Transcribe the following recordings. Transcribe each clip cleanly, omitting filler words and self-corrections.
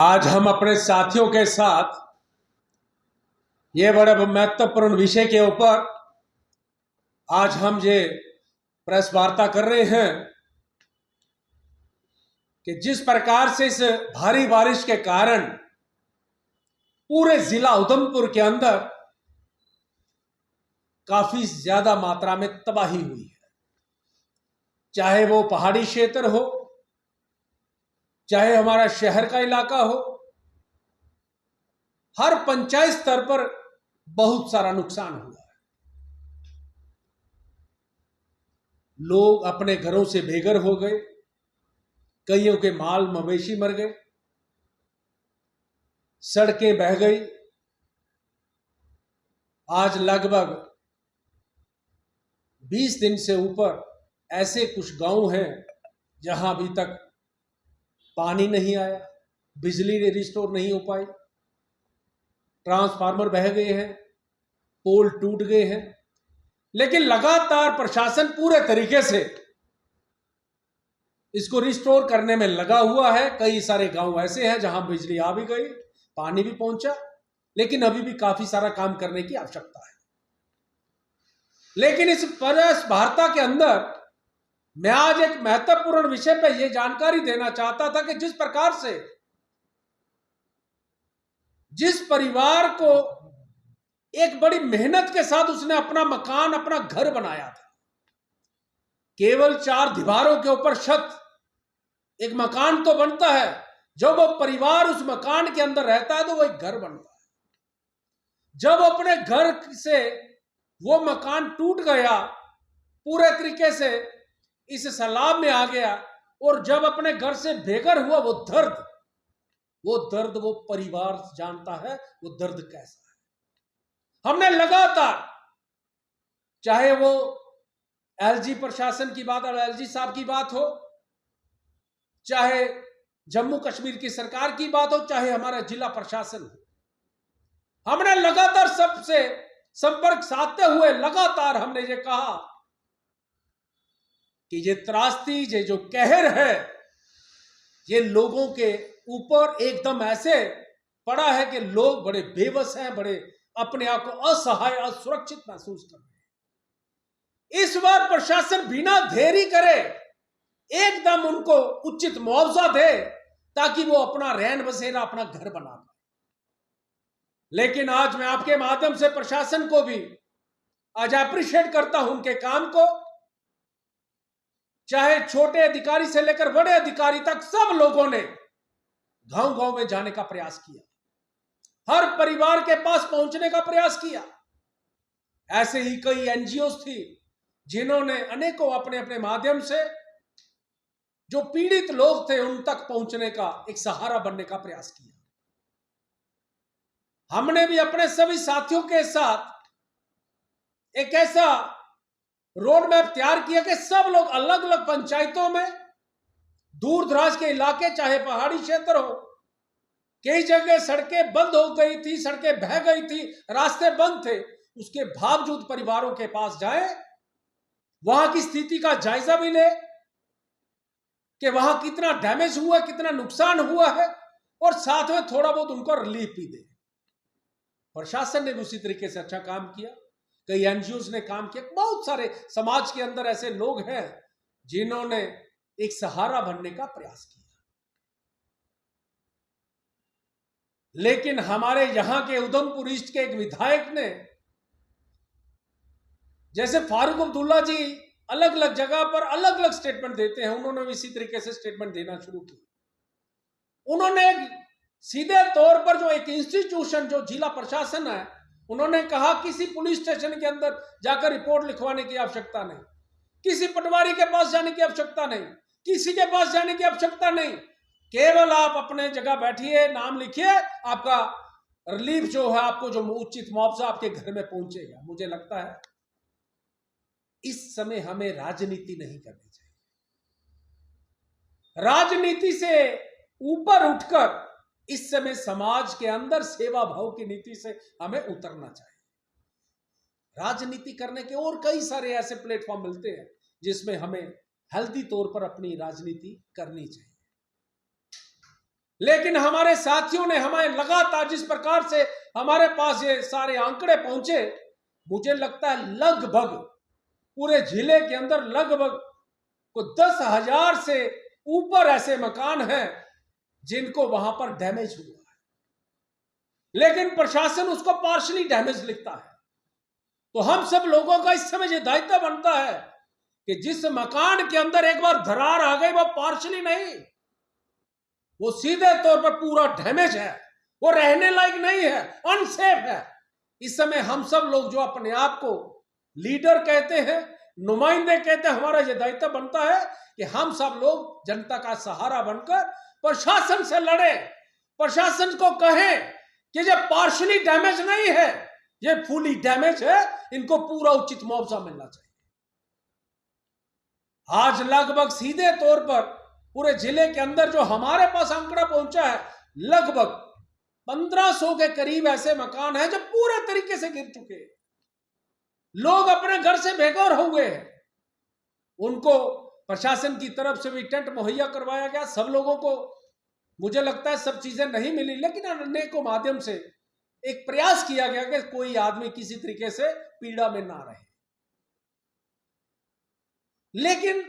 आज हम अपने साथियों के साथ ये बड़े महत्वपूर्ण विषय के ऊपर आज हम ये प्रेस वार्ता कर रहे हैं कि जिस प्रकार से इस भारी बारिश के कारण पूरे जिला उधमपुर के अंदर काफी ज्यादा मात्रा में तबाही हुई है, चाहे वो पहाड़ी क्षेत्र हो, चाहे हमारा शहर का इलाका हो, हर पंचायत स्तर पर बहुत सारा नुकसान हुआ है। लोग अपने घरों से बेघर हो गए, कईयों के माल मवेशी मर गए, सड़कें बह गई। आज लगभग 20 दिन से ऊपर ऐसे कुछ गांव हैं जहां अभी तक पानी नहीं आया, बिजली रिस्टोर नहीं हो पाई, ट्रांसफार्मर बह गए हैं, पोल टूट गए हैं। लेकिन लगातार प्रशासन पूरे तरीके से इसको रिस्टोर करने में लगा हुआ है। कई सारे गांव ऐसे हैं जहां बिजली आ भी गई, पानी भी पहुंचा, लेकिन अभी भी काफी सारा काम करने की आवश्यकता है। लेकिन इस प्रेस वार्ता के अंदर मैं आज एक महत्वपूर्ण विषय पर यह जानकारी देना चाहता था कि जिस प्रकार से जिस परिवार को एक बड़ी मेहनत के साथ उसने अपना मकान, अपना घर बनाया था, केवल 4 दीवारों के ऊपर छत, एक मकान तो बनता है। जब वो परिवार उस मकान के अंदर रहता है तो वो एक घर बनता है। जब अपने घर से वो मकान टूट गया, पूरे तरीके से इस सैलाब में आ गया, और जब अपने घर से बेघर हुआ, वो दर्द वो परिवार जानता है वो दर्द कैसा है। हमने लगातार, चाहे वो एलजी प्रशासन की बात और एलजी साहब की बात हो, चाहे जम्मू कश्मीर की सरकार की बात हो, चाहे हमारा जिला प्रशासन हो, हमने लगातार सबसे संपर्क साधते हुए लगातार हमने ये कहा कि ये त्रासदी, ये जो कहर है, ये लोगों के ऊपर एकदम ऐसे पड़ा है कि लोग बड़े बेबस हैं, बड़े अपने आप को असहाय, असुरक्षित महसूस कर रहे हैं। इस बार प्रशासन बिना देरी करे एकदम उनको उचित मुआवजा दे ताकि वो अपना रहन बसेरा, अपना घर बना पाए। लेकिन आज मैं आपके माध्यम से प्रशासन को भी आज अप्रिशिएट करता हूं उनके काम को। चाहे छोटे अधिकारी से लेकर बड़े अधिकारी तक सब लोगों ने गांव गांव में जाने का प्रयास किया, हर परिवार के पास पहुंचने का प्रयास किया। ऐसे ही कई एनजीओ थी जिन्होंने अनेकों अपने अपने माध्यम से जो पीड़ित लोग थे उन तक पहुंचने का, एक सहारा बनने का प्रयास किया। हमने भी अपने सभी साथियों के साथ एक ऐसा रोड मैप तैयार किया कि सब लोग अलग अलग पंचायतों में, दूर दराज के इलाके, चाहे पहाड़ी क्षेत्र हो, कई जगह सड़कें बंद हो गई थी, सड़कें बह गई थी, रास्ते बंद थे, उसके बावजूद परिवारों के पास जाए, वहां की स्थिति का जायजा भी ले कि वहां कितना डैमेज हुआ, कितना नुकसान हुआ है, और साथ में थोड़ा बहुत उनको रिलीफ भी दे। प्रशासन ने भी उसी तरीके से अच्छा काम किया, कई एनजीओ ने काम किया, बहुत सारे समाज के अंदर ऐसे लोग हैं जिन्होंने एक सहारा बनने का प्रयास किया। लेकिन हमारे यहां के उधमपुर ईस्ट के एक विधायक ने, जैसे फारूक अब्दुल्ला जी अलग अलग जगह पर अलग अलग स्टेटमेंट देते हैं, उन्होंने भी इसी तरीके से स्टेटमेंट देना शुरू किया। उन्होंने सीधे तौर पर जो एक इंस्टीट्यूशन, जो जिला प्रशासन है, उन्होंने कहा किसी पुलिस स्टेशन के अंदर जाकर रिपोर्ट लिखवाने की आवश्यकता नहीं, किसी पटवारी के पास जाने की आवश्यकता नहीं, किसी के पास जाने की आवश्यकता नहीं, केवल आप अपने जगह बैठिए, नाम लिखिए, आपका रिलीफ जो है, आपको जो उचित मुआवजा आपके घर में पहुंचेगा। मुझे लगता है इस समय हमें राजनीति नहीं करनी चाहिए। राजनीति से ऊपर उठकर इस समय समाज के अंदर सेवा भाव की नीति से हमें उतरना चाहिए। राजनीति करने के और कई सारे ऐसे प्लेटफॉर्म मिलते हैं जिसमें हमें हेल्दी तौर पर अपनी राजनीति करनी चाहिए। लेकिन हमारे साथियों ने हमें लगातार जिस प्रकार से हमारे पास ये सारे आंकड़े पहुंचे, मुझे लगता है लगभग पूरे जिले के अंदर लगभग को 10,000 से ऊपर ऐसे मकान हैं जिनको वहां पर डैमेज हुआ है, लेकिन प्रशासन उसको पार्शली डैमेज लिखता है। तो हम सब लोगों का इस समय ये दायित्व बनता है कि जिस मकान के अंदर एक बार दरार आ गई, वो पार्शली नहीं, वो सीधे तौर पर पूरा डैमेज है, वो रहने लायक नहीं है, अनसेफ है। इस समय हम सब लोग जो अपने आप को लीडर कहते हैं, नुमाइंदे कहते हैं, हमारा ये दायित्व बनता है कि हम सब लोग जनता का सहारा बनकर प्रशासन से लड़े, प्रशासन को कहें कि ये पार्शली डैमेज नहीं है, ये फुली डैमेज है, इनको पूरा उचित मुआवजा मिलना चाहिए। आज लगभग सीधे तौर पर पूरे जिले के अंदर जो हमारे पास आंकड़ा पहुंचा है, लगभग 1500 के करीब ऐसे मकान हैं जो पूरे तरीके से गिर चुके हैं। लोग अपने घर से बेघर हो गए हैं। उनको प्रशासन की तरफ से भी टेंट मुहैया करवाया गया। सब लोगों को मुझे लगता है सब चीजें नहीं मिली, लेकिन अनेकों माध्यम से एक प्रयास किया गया कि कोई आदमी किसी तरीके से पीड़ा में ना रहे। लेकिन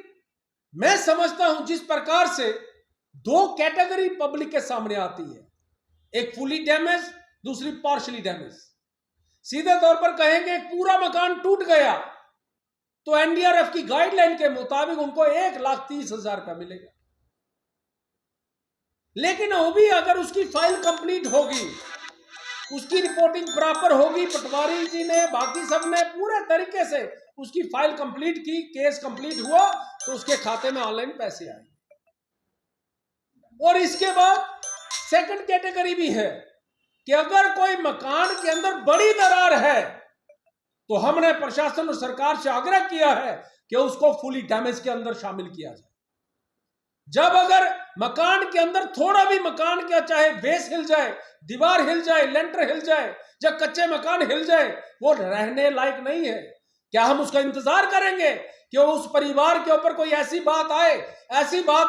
मैं समझता हूं जिस प्रकार से दो कैटेगरी पब्लिक के सामने आती है, एक फुली डैमेज, दूसरी पार्शली डैमेज। सीधे तौर पर कहेंगे पूरा मकान टूट गया तो एनडीआरएफ की गाइडलाइन के मुताबिक उनको 1,30,000 रुपया मिलेगा। लेकिन वो भी अगर उसकी फाइल कंप्लीट होगी, उसकी रिपोर्टिंग प्रॉपर होगी, पटवारी जी ने, बाकी सब ने पूरे तरीके से उसकी फाइल कंप्लीट की, केस कंप्लीट हुआ, तो उसके खाते में ऑनलाइन पैसे आए। और इसके बाद सेकंड कैटेगरी भी है कि अगर कोई मकान के अंदर बड़ी दरार है तो हमने प्रशासन और सरकार से आग्रह किया है कि उसको फुली डैमेज के अंदर शामिल किया जाए। जब अगर मकान के अंदर थोड़ा भी मकान का चाहे बेस हिल जाए, दीवार हिल जाए, लेंटर हिल जाए, जब कच्चे मकान हिल जाए, वो रहने लायक नहीं है, क्या हम उसका इंतजार करेंगे कि उस परिवार के ऊपर कोई ऐसी बात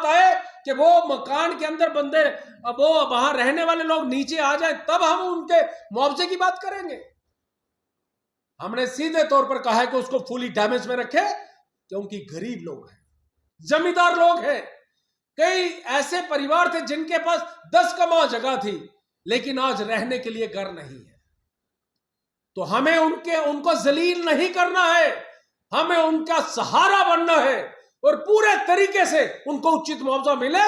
आए कि वो मकान के अंदर बंदे, वो वहां रहने वाले लोग नीचे आ जाए, तब हम उनके मुआवजे की बात करेंगे? हमने सीधे तौर पर कहा है कि उसको फुली डैमेज में रखे, क्योंकि गरीब लोग हैं, जमींदार लोग हैं। कई ऐसे परिवार थे जिनके पास 10 कमा जगह थी, लेकिन आज रहने के लिए घर नहीं है। तो हमें उनको जलील नहीं करना है, हमें उनका सहारा बनना है और पूरे तरीके से उनको उचित मुआवजा मिले।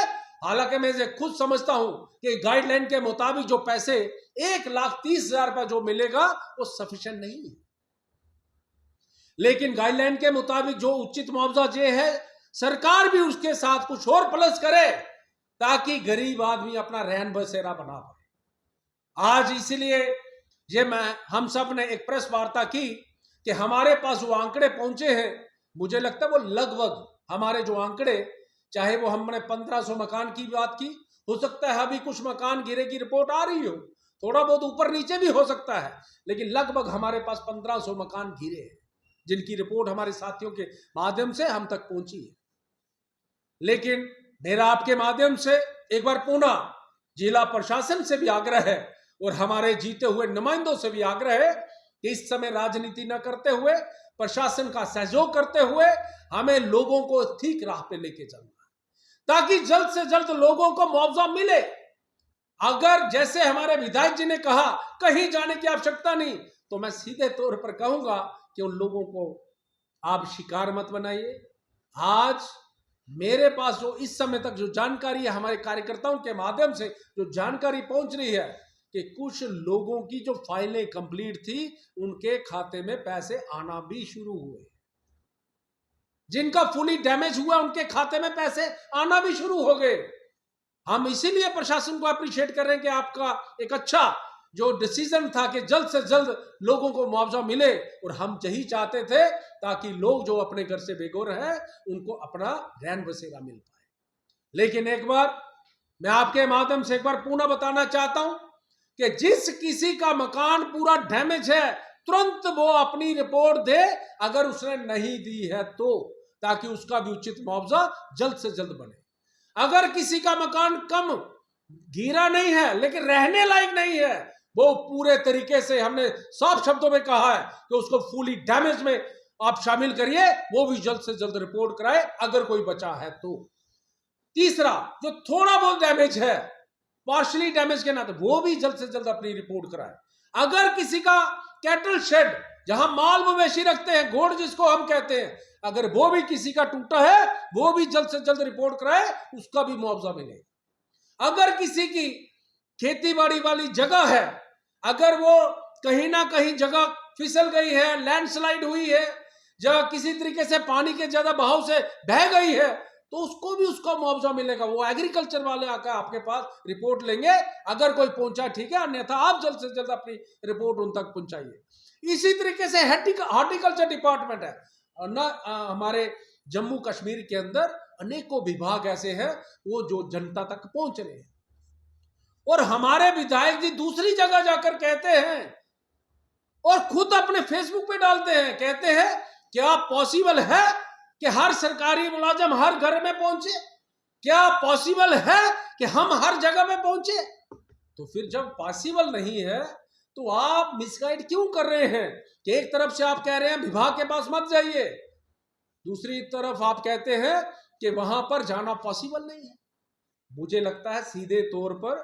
हालांकि मैं ये खुद समझता हूं कि गाइडलाइन के मुताबिक जो पैसे 1,30,000 रुपया जो मिलेगा वो सफिशिएंट नहीं है, लेकिन गाइडलाइन के मुताबिक जो उचित मुआवजा ये है, सरकार भी उसके साथ कुछ और प्लस करे ताकि गरीब आदमी अपना रहन बसेरा बना पाए। आज इसीलिए हम सब ने एक प्रेस वार्ता की कि हमारे पास जो आंकड़े पहुंचे हैं, मुझे लगता है वो लगभग हमारे जो आंकड़े, चाहे वो हमने 1500 मकान की बात की, हो सकता है अभी कुछ मकान गिरे की रिपोर्ट आ रही हो, थोड़ा बहुत ऊपर नीचे भी हो सकता है, लेकिन लगभग हमारे पास 1500 मकान गिरे हैं जिनकी रिपोर्ट हमारे साथियों के माध्यम से हम तक पहुंची है। लेकिन मेरा आपके माध्यम से एक बार पुनः जिला प्रशासन से भी आग्रह है और हमारे जीते हुए नुमाइंदों से भी आग्रह है कि इस समय राजनीति न करते हुए, प्रशासन का सहयोग करते हुए हमें लोगों को ठीक राह पे लेके चलना है ताकि जल्द से जल्द लोगों को मुआवजा मिले। अगर जैसे हमारे विधायक जी ने कहा कहीं जाने की आवश्यकता नहीं, तो मैं सीधे तौर पर कहूंगा कि उन लोगों को आप शिकार मत बनाइए। आज मेरे पास जो इस समय तक जो जानकारी है, हमारे कार्यकर्ताओं के माध्यम से जो जानकारी पहुंच रही है कि कुछ लोगों की जो फाइलें कंप्लीट थी उनके खाते में पैसे आना भी शुरू हुए, जिनका फुली डैमेज हुआ उनके खाते में पैसे आना भी शुरू हो गए। हम इसीलिए प्रशासन को अप्रिशिएट कर रहे हैं कि आपका एक अच्छा जो डिसीजन था कि जल्द से जल्द लोगों को मुआवजा मिले, और हम यही चाहते थे ताकि लोग जो अपने घर से बेघर हैं उनको अपना रहन बसेरा मिल पाए। लेकिन एक बार मैं आपके माध्यम से एक बार पुनः बताना चाहता हूं कि जिस किसी का मकान पूरा डैमेज है तुरंत वो अपनी रिपोर्ट दे, अगर उसने नहीं दी है तो, ताकि उसका भी उचित मुआवजा जल्द से जल्द बने। अगर किसी का मकान कम गिरा नहीं है लेकिन रहने लायक नहीं है, वो पूरे तरीके से हमने साफ शब्दों में कहा है कि उसको फुली डैमेज में आप शामिल करिए, वो भी जल्द से जल्द रिपोर्ट कराए अगर कोई बचा है तो। तीसरा, जो थोड़ा बहुत डैमेज है, पार्शली डैमेज के नाते, वो भी जल्द से जल्द अपनी रिपोर्ट कराए। अगर किसी का कैटल शेड, जहां माल मवेशी रखते हैं, घोड़ जिसको हम कहते हैं, अगर वो भी किसी का टूटा है, वो भी जल्द से जल्द रिपोर्ट कराए, उसका भी मुआवजा मिलेगा। अगर किसी की खेती बाड़ी वाली जगह है, अगर वो कहीं ना कहीं जगह फिसल गई है, लैंडस्लाइड हुई है, या किसी तरीके से पानी के ज्यादा बहाव से बह गई है, तो उसको भी उसका मुआवजा मिलेगा। वो एग्रीकल्चर वाले आकर आपके पास रिपोर्ट लेंगे, अगर कोई पहुंचा ठीक है, अन्यथा आप जल्द से जल्द अपनी रिपोर्ट उन तक पहुंचाइए। इसी तरीके से हॉर्टिकल्चर डिपार्टमेंट है ना, हमारे जम्मू कश्मीर के अंदर अनेकों विभाग ऐसे हैं वो जो जनता तक पहुंच रहे हैं। और हमारे विधायक जी दूसरी जगह जाकर कहते हैं और खुद अपने फेसबुक पे डालते हैं, कहते हैं क्या पॉसिबल है कि हर सरकारी मुलाजिम हर घर में पहुंचे? क्या पॉसिबल है कि हम हर जगह में पहुंचे? तो फिर जब पॉसिबल नहीं है तो आप मिसगाइड क्यों कर रहे हैं कि एक तरफ से आप कह रहे हैं विभाग के पास मत जाइए, दूसरी तरफ आप कहते हैं कि वहां पर जाना पॉसिबल नहीं है। मुझे लगता है सीधे तौर पर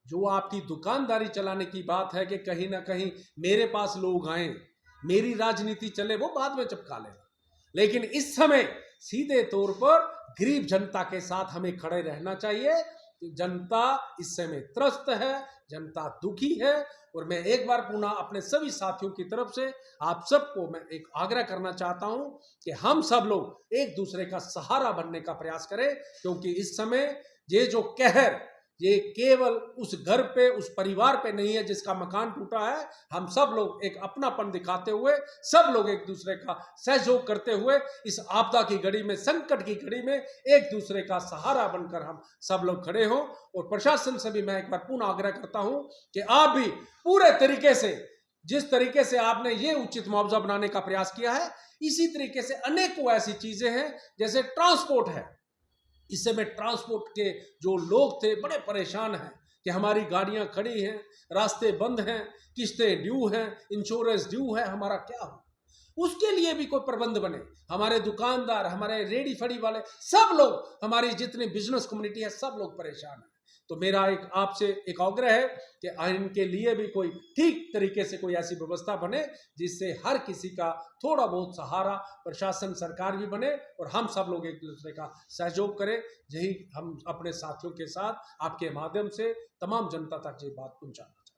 जो आपकी दुकानदारी चलाने की बात है कि कहीं ना कहीं मेरे पास लोग आए, मेरी राजनीति चले, वो बाद में चिपका लेना, लेकिन इस समय सीधे तौर पर गरीब जनता के साथ हमें खड़े रहना चाहिए। जनता इस समय त्रस्त है, जनता दुखी है, और मैं एक बार पुनः अपने सभी साथियों की तरफ से आप सबको मैं एक आग्रह करना चाहता हूं कि हम सब लोग एक दूसरे का सहारा बनने का प्रयास करें, क्योंकि इस समय ये जो कहर, ये केवल उस घर पे, उस परिवार पे नहीं है जिसका मकान टूटा है। हम सब लोग एक अपनापन दिखाते हुए, सब लोग एक दूसरे का सहयोग करते हुए इस आपदा की घड़ी में, संकट की घड़ी में एक दूसरे का सहारा बनकर हम सब लोग खड़े हों। और प्रशासन से भी मैं एक बार पुनः आग्रह करता हूं कि आप भी पूरे तरीके से, जिस तरीके से आपने ये उचित मुआवजा बनाने का प्रयास किया है, इसी तरीके से अनेकों ऐसी चीजें हैं, जैसे ट्रांसपोर्ट है। इस समय ट्रांसपोर्ट के जो लोग थे बड़े परेशान हैं कि हमारी गाड़ियां खड़ी हैं, रास्ते बंद हैं, किस्तें ड्यू हैं, इंश्योरेंस ड्यू है, हमारा क्या हो? उसके लिए भी कोई प्रबंध बने। हमारे दुकानदार, हमारे रेडी फड़ी वाले, सब लोग, हमारी जितनी बिजनेस कम्युनिटी है, सब लोग परेशान हैं। तो मेरा एक आपसे एक आग्रह है कि इनके लिए भी कोई ठीक तरीके से कोई ऐसी व्यवस्था बने जिससे हर किसी का थोड़ा बहुत सहारा, प्रशासन, सरकार भी बने और हम सब लोग एक दूसरे का सहयोग करें। यही हम अपने साथियों के साथ आपके माध्यम से तमाम जनता तक ये बात पहुंचाना चाहते हैं।